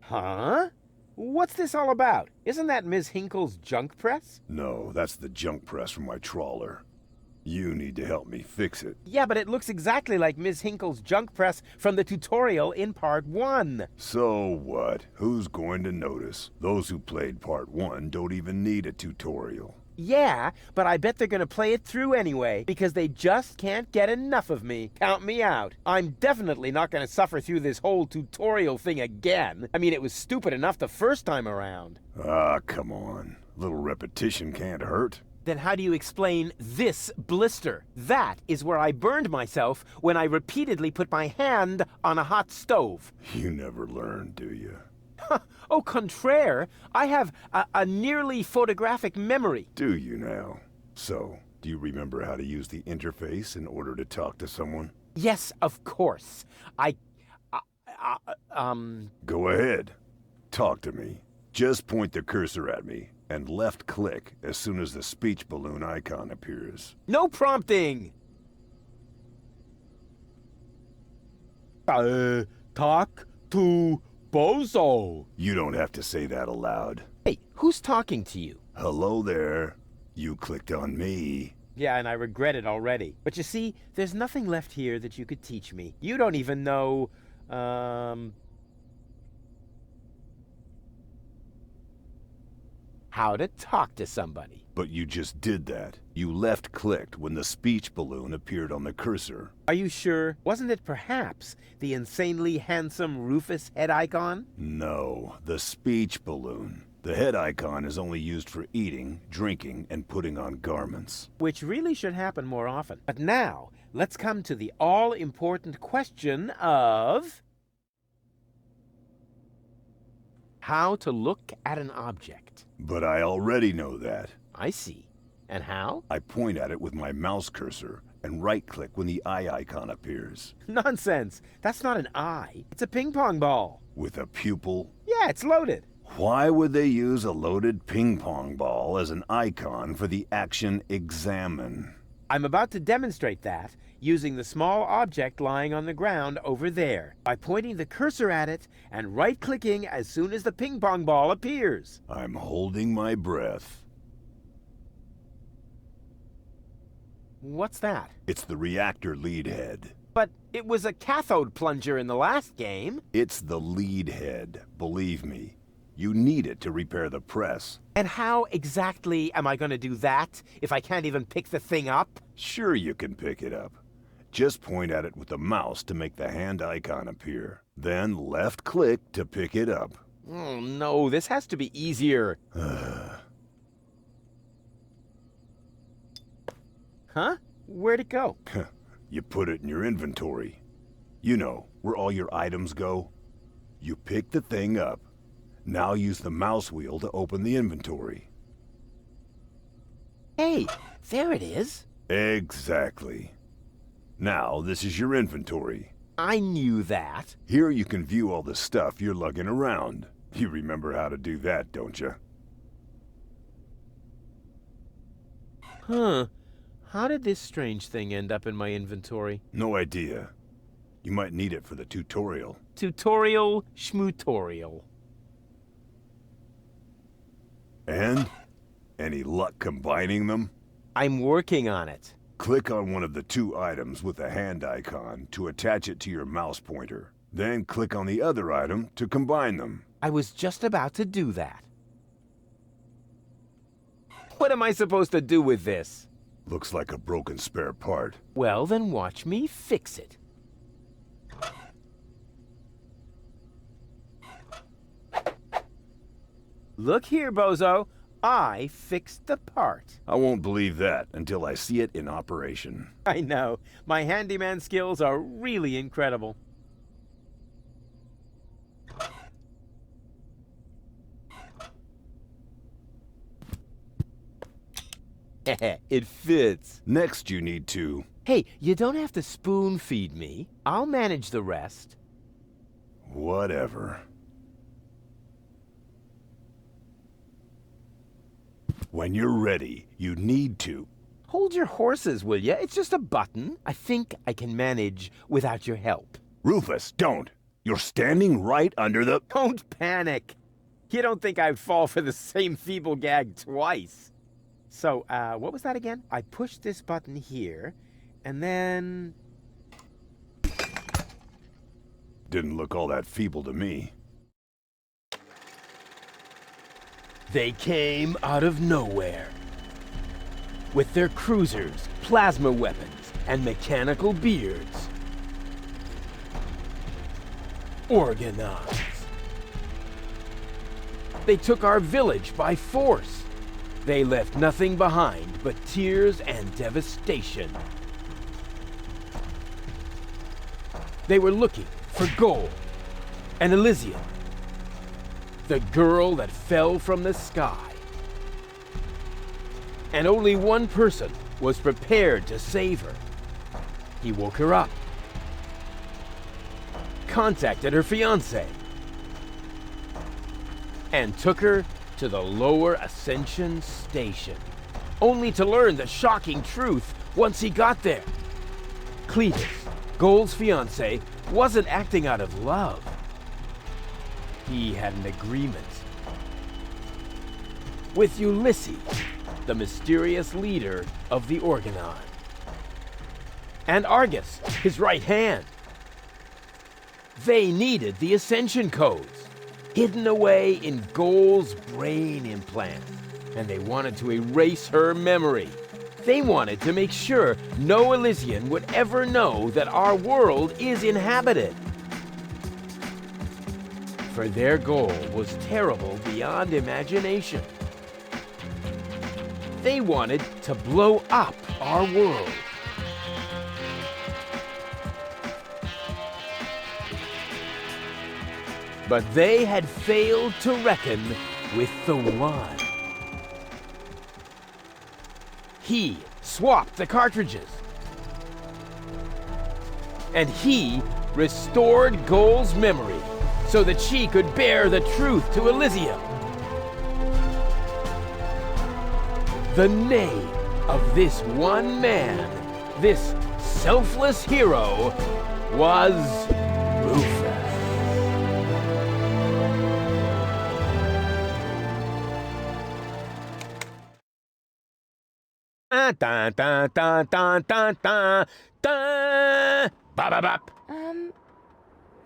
Huh? What's this all about? Isn't that Ms. Hinkle's junk press? No, that's the junk press from my trawler. You need to help me fix it. Yeah, but it looks exactly like Ms. Hinkle's junk press from the tutorial in Part 1. So what? Who's going to notice? Those who played Part 1 don't even need a tutorial. Yeah, but I bet they're gonna play it through anyway, because they just can't get enough of me. Count me out. I'm definitely not gonna suffer through this whole tutorial thing again. I mean, it was stupid enough the first time around. Ah, come on. A little repetition can't hurt. Then how do you explain this blister? That is where I burned myself when I repeatedly put my hand on a hot stove. You never learn, do you? Au contraire, I have a nearly photographic memory. Do you now? So, do you remember how to use the interface in order to talk to someone? Yes, of course. Go ahead. Talk to me. Just point the cursor at me and left click as soon as the speech balloon icon appears. No prompting! Talk to Bozo. You don't have to say that aloud. Hey, who's talking to you? Hello there. You clicked on me. Yeah, and I regret it already. But you see, there's nothing left here that you could teach me. You don't even know, how to talk to somebody. But you just did that. You left-clicked when the speech balloon appeared on the cursor. Are you sure? Wasn't it perhaps the insanely handsome Rufus head icon? No, the speech balloon. The head icon is only used for eating, drinking, and putting on garments. Which really should happen more often. But now, let's come to the all-important question of how to look at an object. But I already know that. I see. And how? I point at it with my mouse cursor and right-click when the eye icon appears. Nonsense. That's not an eye. It's a ping-pong ball. With a pupil? Yeah, it's loaded. Why would they use a loaded ping-pong ball as an icon for the action examine? I'm about to demonstrate that using the small object lying on the ground over there by pointing the cursor at it and right-clicking as soon as the ping-pong ball appears. I'm holding my breath. What's that? It's the reactor lead head. But it was a cathode plunger in the last game. It's the lead head, believe me. You need it to repair the press. And how exactly am I going to do that if I can't even pick the thing up? Sure you can pick it up. Just point at it with the mouse to make the hand icon appear. Then left-click to pick it up. Oh no, this has to be easier. Huh? Where'd it go? You put it in your inventory. You know, where all your items go. You pick the thing up. Now use the mouse wheel to open the inventory. Hey, there it is. Exactly. Now, this is your inventory. I knew that. Here you can view all the stuff you're lugging around. You remember how to do that, don't you? Huh. How did this strange thing end up in my inventory? No idea. You might need it for the tutorial. Tutorial schmutorial. And? Any luck combining them? I'm working on it. Click on one of the two items with the hand icon to attach it to your mouse pointer. Then click on the other item to combine them. I was just about to do that. What am I supposed to do with this? Looks like a broken spare part. Well, then watch me fix it. Look here, Bozo. I fixed the part. I won't believe that until I see it in operation. I know. My handyman skills are really incredible. It fits. Next you need to... Hey, you don't have to spoon feed me. I'll manage the rest. Whatever. When you're ready, you need to... Hold your horses, will ya? It's just a button. I think I can manage without your help. Rufus, don't! You're standing right under the... Don't panic. You don't think I'd fall for the same feeble gag twice. So, what was that again? I pushed this button here, and then... Didn't look all that feeble to me. They came out of nowhere. With their cruisers, plasma weapons, and mechanical beards. Organized. They took our village by force. They left nothing behind but tears and devastation. They were looking for gold and Elysium, the girl that fell from the sky. And only one person was prepared to save her. He woke her up, contacted her fiancé, and took her to the lower Ascension station, only to learn the shocking truth once he got there. Cletus, Gold's fiancé, wasn't acting out of love. He had an agreement with Ulysses, the mysterious leader of the Organon, and Argus, his right hand. They needed the Ascension codes, hidden away in Gold's brain implant, and they wanted to erase her memory. They wanted to make sure no Elysian would ever know that our world is inhabited. For their goal was terrible beyond imagination. They wanted to blow up our world. But they had failed to reckon with the One. He swapped the cartridges. And he restored Gold's memory so that she could bear the truth to Elysium. The name of this one man, this selfless hero, was Rufus. Dun, dun, dun, dun, dun, dun, dun. Ba-ba-bop.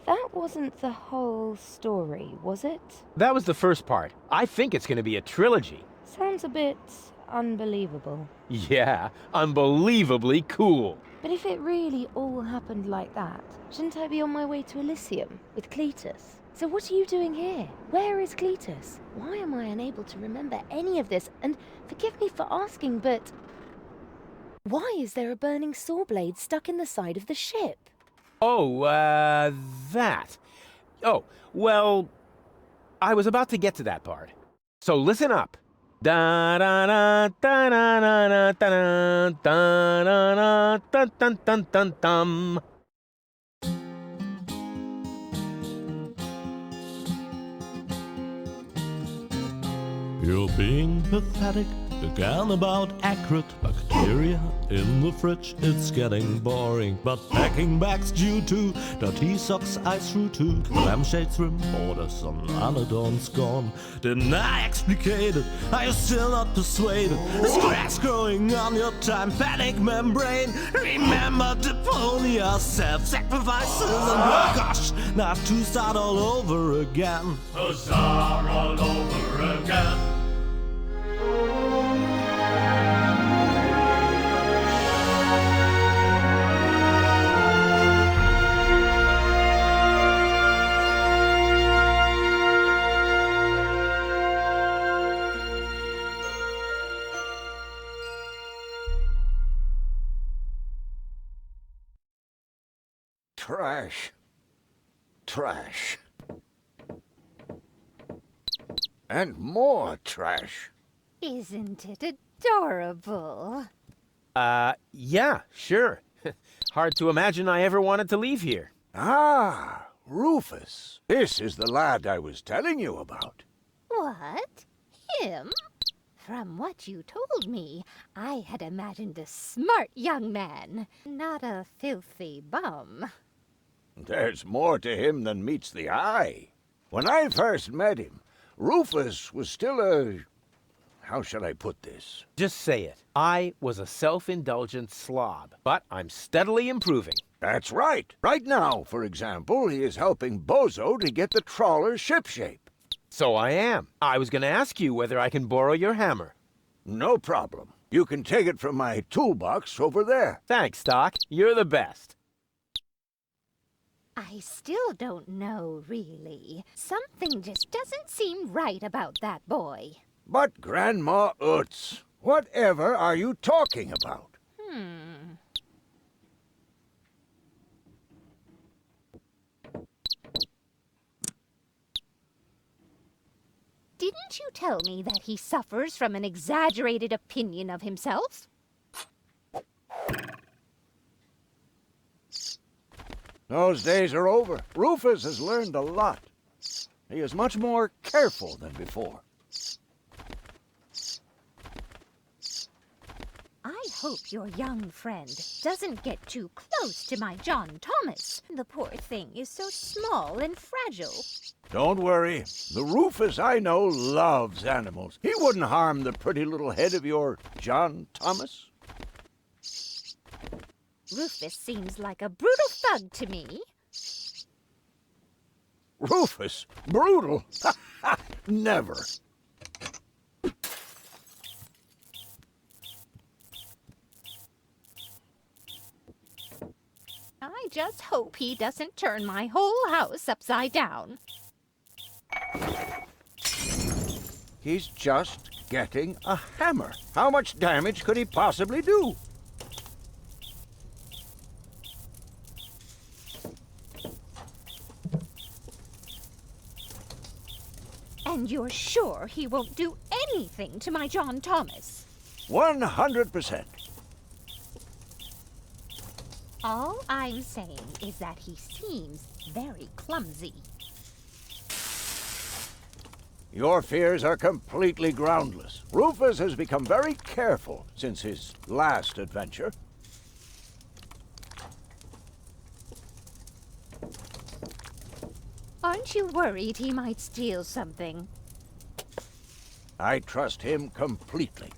That wasn't the whole story, was it? That was the first part. I think it's going to be a trilogy. Sounds a bit unbelievable. Yeah, unbelievably cool. But if it really all happened like that, shouldn't I be on my way to Elysium with Cletus? So what are you doing here? Where is Cletus? Why am I unable to remember any of this? And forgive me for asking, but why is there a burning saw blade stuck in the side of the ship? Oh, that. Oh, well, I was about to get to that part. So listen up. Da da da da da da da da da da dun dun dun dun. You're being pathetic, again about accurate bacteria in the fridge. It's getting boring, but packing bags due to dirty socks I threw to lampshades, rim borders on anodons gone. Didn't I explicate it? Are you still not persuaded? There's cracks growing on your tympanic membrane. Remember Deponia, self-sacrifices, and oh gosh, now to start all over again. To start all over again. Trash. Trash. And more trash. Isn't it adorable? Yeah, sure. Hard to imagine I ever wanted to leave here. Ah, Rufus. This is the lad I was telling you about. What? Him? From what you told me, I had imagined a smart young man, not a filthy bum. There's more to him than meets the eye. When I first met him, Rufus was still a... How shall I put this? Just say it. I was a self-indulgent slob, but I'm steadily improving. That's right. Right now, for example, he is helping Bozo to get the trawler shipshape. So I am. I was going to ask you whether I can borrow your hammer. No problem. You can take it from my toolbox over there. Thanks, Doc. You're the best. I still don't know, really. Something just doesn't seem right about that boy. But Grandma Utz, whatever are you talking about? Didn't you tell me that he suffers from an exaggerated opinion of himself? Those days are over. Rufus has learned a lot. He is much more careful than before. I hope your young friend doesn't get too close to my John Thomas. The poor thing is so small and fragile. Don't worry. The Rufus I know loves animals. He wouldn't harm the pretty little head of your John Thomas. Rufus seems like a brutal thug to me. Rufus? Brutal? Never. I just hope he doesn't turn my whole house upside down. He's just getting a hammer. How much damage could he possibly do? And you're sure he won't do anything to my John Thomas? 100%. All I'm saying is that he seems very clumsy. Your fears are completely groundless. Rufus has become very careful since his last adventure. Aren't you worried he might steal something? I trust him completely.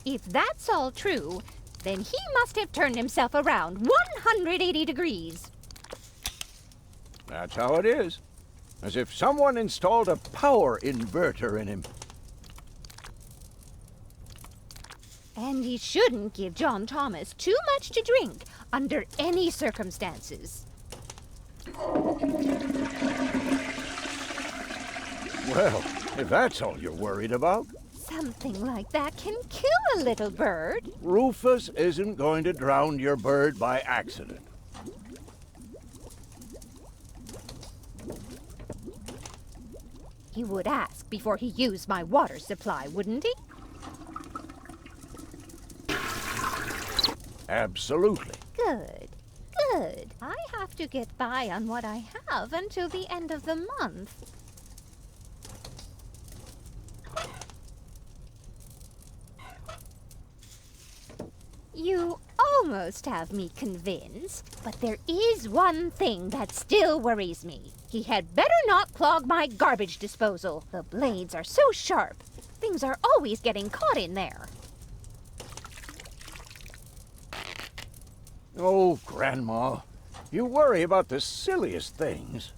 If that's all true, then he must have turned himself around 180 degrees. That's how it is. As if someone installed a power inverter in him. And he shouldn't give John Thomas too much to drink under any circumstances. Well, if that's all you're worried about, Something like that can kill a little bird. Rufus isn't going to drown your bird by accident. He would ask before he used my water supply, wouldn't he? Absolutely. Good. Good. I have to get by on what I have until the end of the month. You almost have me convinced, but there is one thing that still worries me. He had better not clog my garbage disposal. The blades are so sharp. Things are always getting caught in there. Oh, Grandma, you worry about the silliest things.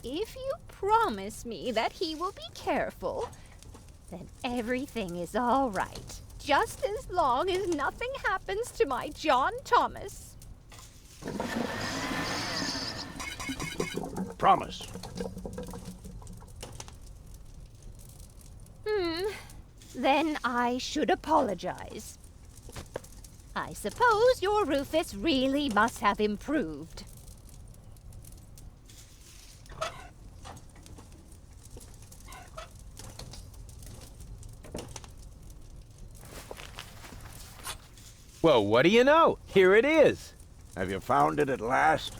If you promise me that he will be careful, then everything is all right. Just as long as nothing happens to my John Thomas. Promise. Then I should apologize. I suppose your Rufus really must have improved. Well, what do you know? Here it is. Have you found it at last?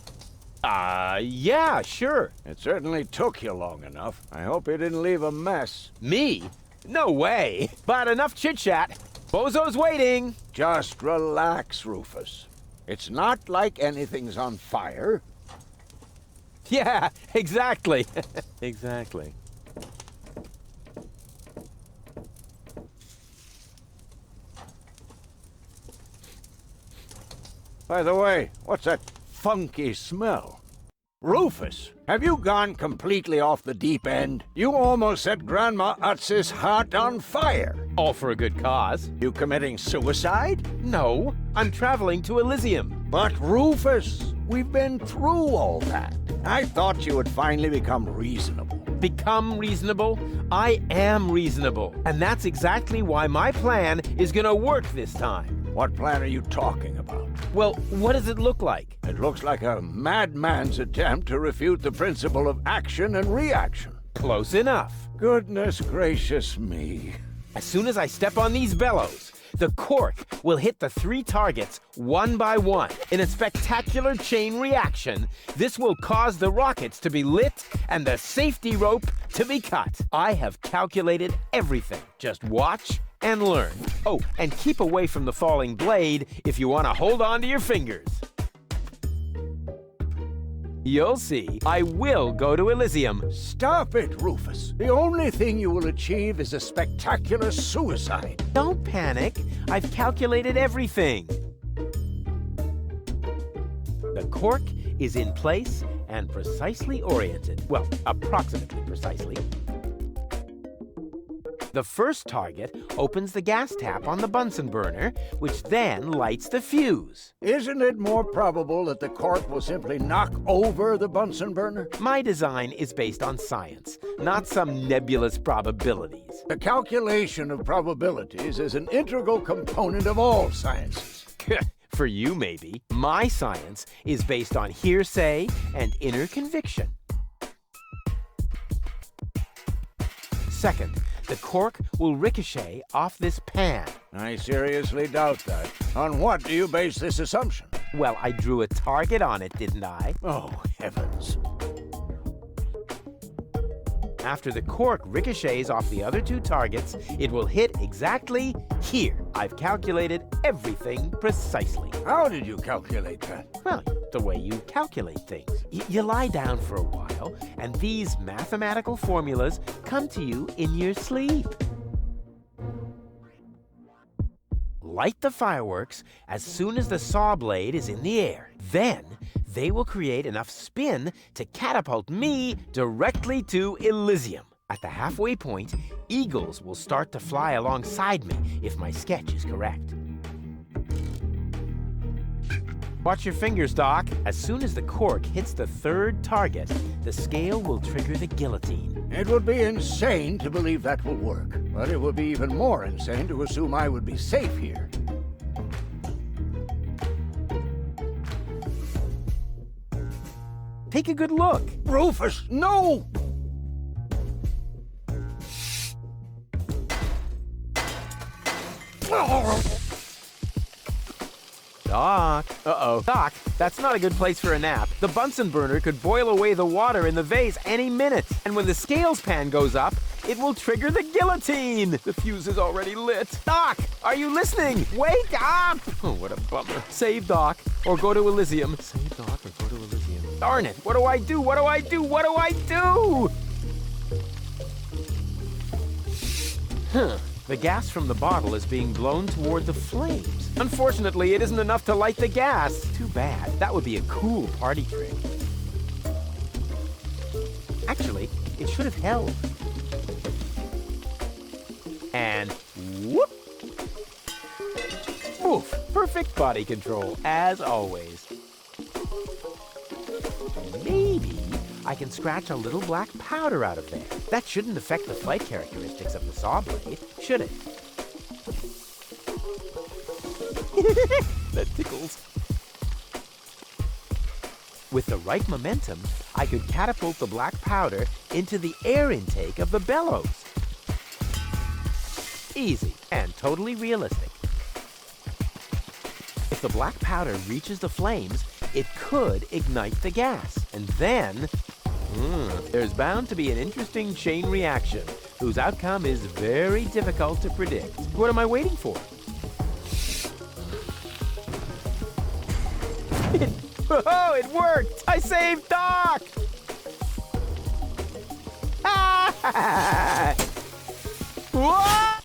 Yeah, sure. It certainly took you long enough. I hope you didn't leave a mess. Me? No way. But enough chit-chat. Bozo's waiting. Just relax, Rufus. It's not like anything's on fire. Yeah, exactly. Exactly. By the way, what's that funky smell? Rufus, have you gone completely off the deep end? You almost set Grandma Utz's heart on fire. All for a good cause. You committing suicide? No, I'm traveling to Elysium. But Rufus, we've been through all that. I thought you would finally become reasonable. Become reasonable? I am reasonable. And that's exactly why my plan is gonna work this time. What plan are you talking about? Well, what does it look like? It looks like a madman's attempt to refute the principle of action and reaction. Close enough. Goodness gracious me. As soon as I step on these bellows, the cork will hit the 3 targets one by one. In a spectacular chain reaction, this will cause the rockets to be lit and the safety rope to be cut. I have calculated everything. Just watch and learn. Oh, and keep away from the falling blade if you want to hold on to your fingers. You'll see, I will go to Elysium. Stop it, Rufus. The only thing you will achieve is a spectacular suicide. Don't panic. I've calculated everything. The cork is in place and precisely oriented. Well, approximately precisely. The first target opens the gas tap on the Bunsen burner, which then lights the fuse. Isn't it more probable that the cork will simply knock over the Bunsen burner? My design is based on science, not some nebulous probabilities. The calculation of probabilities is an integral component of all sciences. For you, maybe. My science is based on hearsay and inner conviction. Second, the cork will ricochet off this pan. I seriously doubt that. On what do you base this assumption? Well, I drew a target on it, didn't I? Oh, heavens. After the cork ricochets off the other 2 targets, it will hit exactly here. I've calculated everything precisely. How did you calculate that? Well, the way you calculate things. You lie down for a while, and these mathematical formulas come to you in your sleep. Light the fireworks as soon as the saw blade is in the air. Then, they will create enough spin to catapult me directly to Elysium. At the halfway point, eagles will start to fly alongside me if my sketch is correct. Watch your fingers, Doc. As soon as the cork hits the 3rd target, the scale will trigger the guillotine. It would be insane to believe that will work, but it would be even more insane to assume I would be safe here. Take a good look. Rufus, no! Doc. Uh-oh. Doc, that's not a good place for a nap. The Bunsen burner could boil away the water in the vase any minute. And when the scales pan goes up, it will trigger the guillotine. The fuse is already lit. Doc, are you listening? Wake up! Oh, what a bummer. Save Doc, or go to Elysium. Save Doc, or go to Elysium. Darn it, what do I do? What do I do? What do I do? The gas from the bottle is being blown toward the flames. Unfortunately, it isn't enough to light the gas. Too bad. That would be a cool party trick. Actually, it should have held. And whoop! Oof! Perfect body control, as always. Maybe I can scratch a little black powder out of there. That shouldn't affect the flight characteristics of the saw blade, should it? That tickles. With the right momentum, I could catapult the black powder into the air intake of the bellows. Easy and totally realistic. If the black powder reaches the flames, it could ignite the gas. And then, there's bound to be an interesting chain reaction, whose outcome is very difficult to predict. What am I waiting for? Oh, it worked! I saved Doc! Ah! Whoa!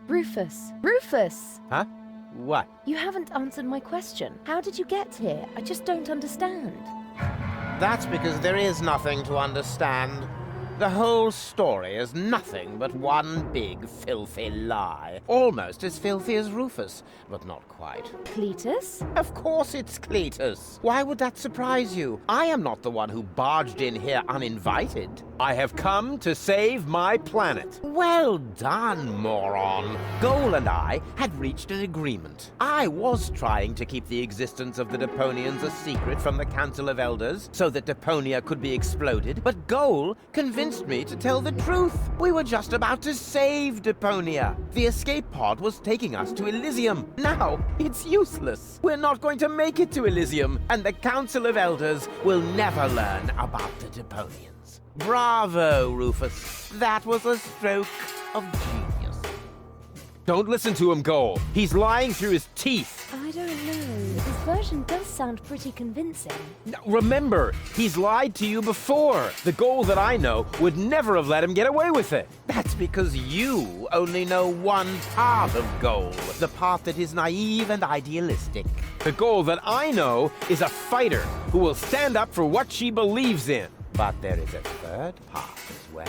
Rufus! Rufus! Huh? What? You haven't answered my question. How did you get here? I just don't understand. That's because there is nothing to understand. The whole story is nothing but one big filthy lie. Almost as filthy as Rufus, but not quite. Cletus? Of course it's Cletus. Why would that surprise you? I am not the one who barged in here uninvited. I have come to save my planet. Well done, moron. Goal and I had reached an agreement. I was trying to keep the existence of the Deponians a secret from the Council of Elders so that Deponia could be exploded, but Goal convinced me to tell the truth. We were just about to save Deponia. The escape pod was taking us to Elysium. Now, it's useless. We're not going to make it to Elysium, and the Council of Elders will never learn about the Deponians. Bravo, Rufus. That was a stroke of genius. Don't listen to him, Goal. He's lying through his teeth. I don't know. His version does sound pretty convincing. Now, remember, he's lied to you before. The Goal that I know would never have let him get away with it. That's because you only know one part of Goal, the part that is naive and idealistic. The Goal that I know is a fighter who will stand up for what she believes in. But there is a third part as well.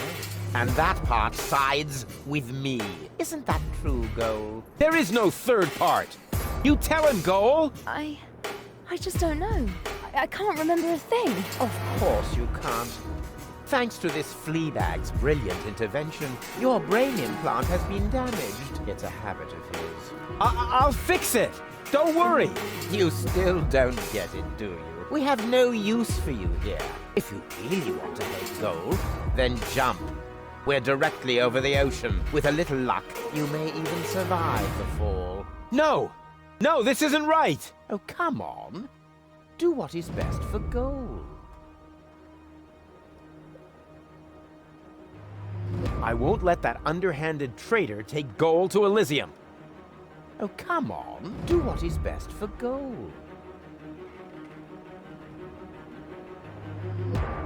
And that part sides with me. Isn't that true, Goal? There is no third part. You tell him, Goal. I just don't know. I can't remember a thing. Of course you can't. Thanks to this fleabag's brilliant intervention, your brain implant has been damaged. It's a habit of his. I'll fix it. Don't worry. You still don't get it, do you? We have no use for you here. If you really want to hate Goal, then jump. We're directly over the ocean. With a little luck, you may even survive the fall. No! No, this isn't right! Oh, come on. Do what is best for Goal. I won't let that underhanded traitor take Goal to Elysium. Oh, come on. Do what is best for Goal.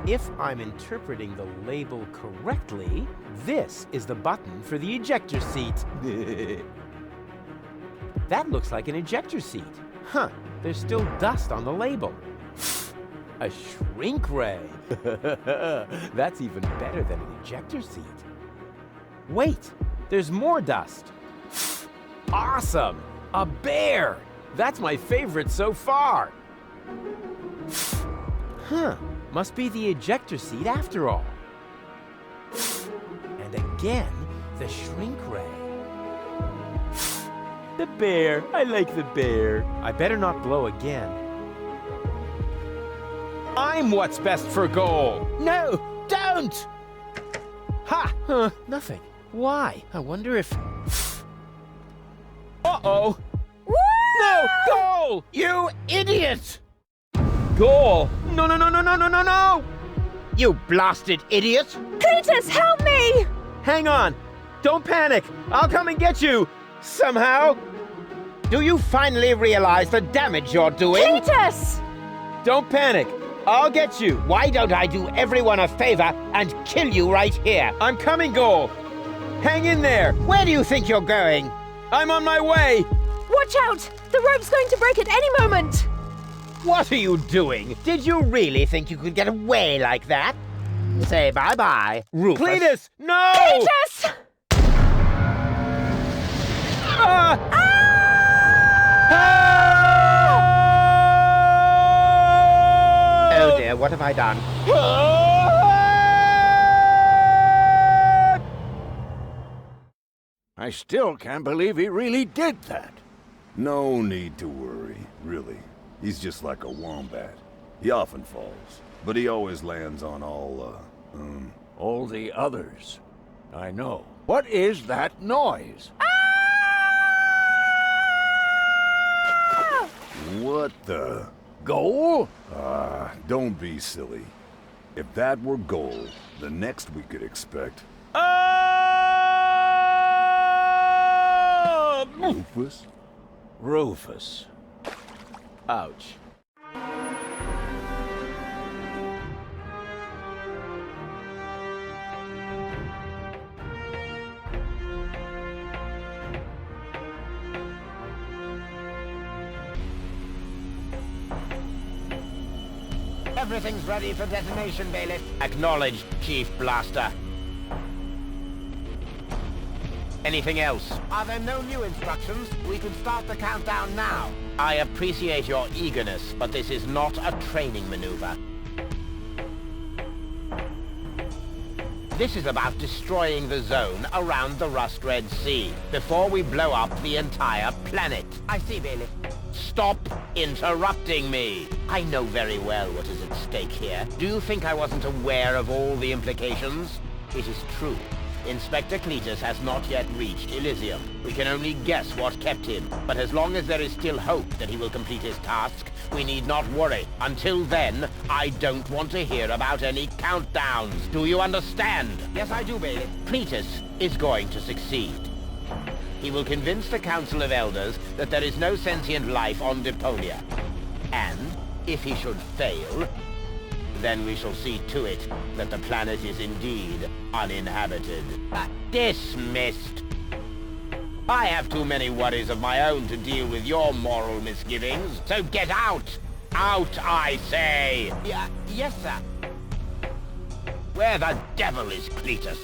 If I'm interpreting the label correctly, this is the button for the ejector seat. That looks like an ejector seat. Huh, there's still dust on the label. A shrink ray. That's even better than an ejector seat. Wait, there's more dust. Awesome! A bear! That's my favorite so far. Huh. Must be the ejector seat after all. And again, the shrink ray. The bear. I like the bear. I better not blow again. I'm what's best for Goal. No, don't! Ha! Huh, nothing. Why? I wonder if... Uh-oh! Woo! No! Goal! You idiot! Goal! No, no, no, no, no, no, no, no! You blasted idiot! Cletus, help me! Hang on! Don't panic! I'll come and get you! Somehow! Do you finally realize the damage you're doing? Cletus! Don't panic! I'll get you! Why don't I do everyone a favor and kill you right here? I'm coming, Goal! Hang in there! Where do you think you're going? I'm on my way! Watch out! The rope's going to break at any moment! What are you doing? Did you really think you could get away like that? Say bye-bye, Rufus. Cletus, no! Cletus! Oh dear, what have I done? I still can't believe he really did that. No need to worry, really. He's just like a wombat. He often falls, but he always lands on All the others. I know. What is that noise? What the? Goal? Don't be silly. If that were gold, the next we could expect... Rufus? Rufus. Ouch. Everything's ready for detonation, Bailiff. Acknowledged, Chief Blaster. Anything else? Are there no new instructions? We can start the countdown now. I appreciate your eagerness, but this is not a training maneuver. This is about destroying the zone around the Rust Red Sea before we blow up the entire planet. I see, Bailiff. Stop interrupting me. I know very well what is at stake here. Do you think I wasn't aware of all the implications? It is true. Inspector Cletus has not yet reached Elysium. We can only guess what kept him, but as long as there is still hope that he will complete his task, we need not worry. Until then, I don't want to hear about any countdowns. Do you understand? Yes, I do, Bailiff. Cletus is going to succeed. He will convince the Council of Elders that there is no sentient life on Deponia. And, if he should fail, then we shall see to it that the planet is indeed uninhabited. Dismissed. I have too many worries of my own to deal with your moral misgivings, so get out! Out, I say! Yes, sir. Where the devil is Cletus?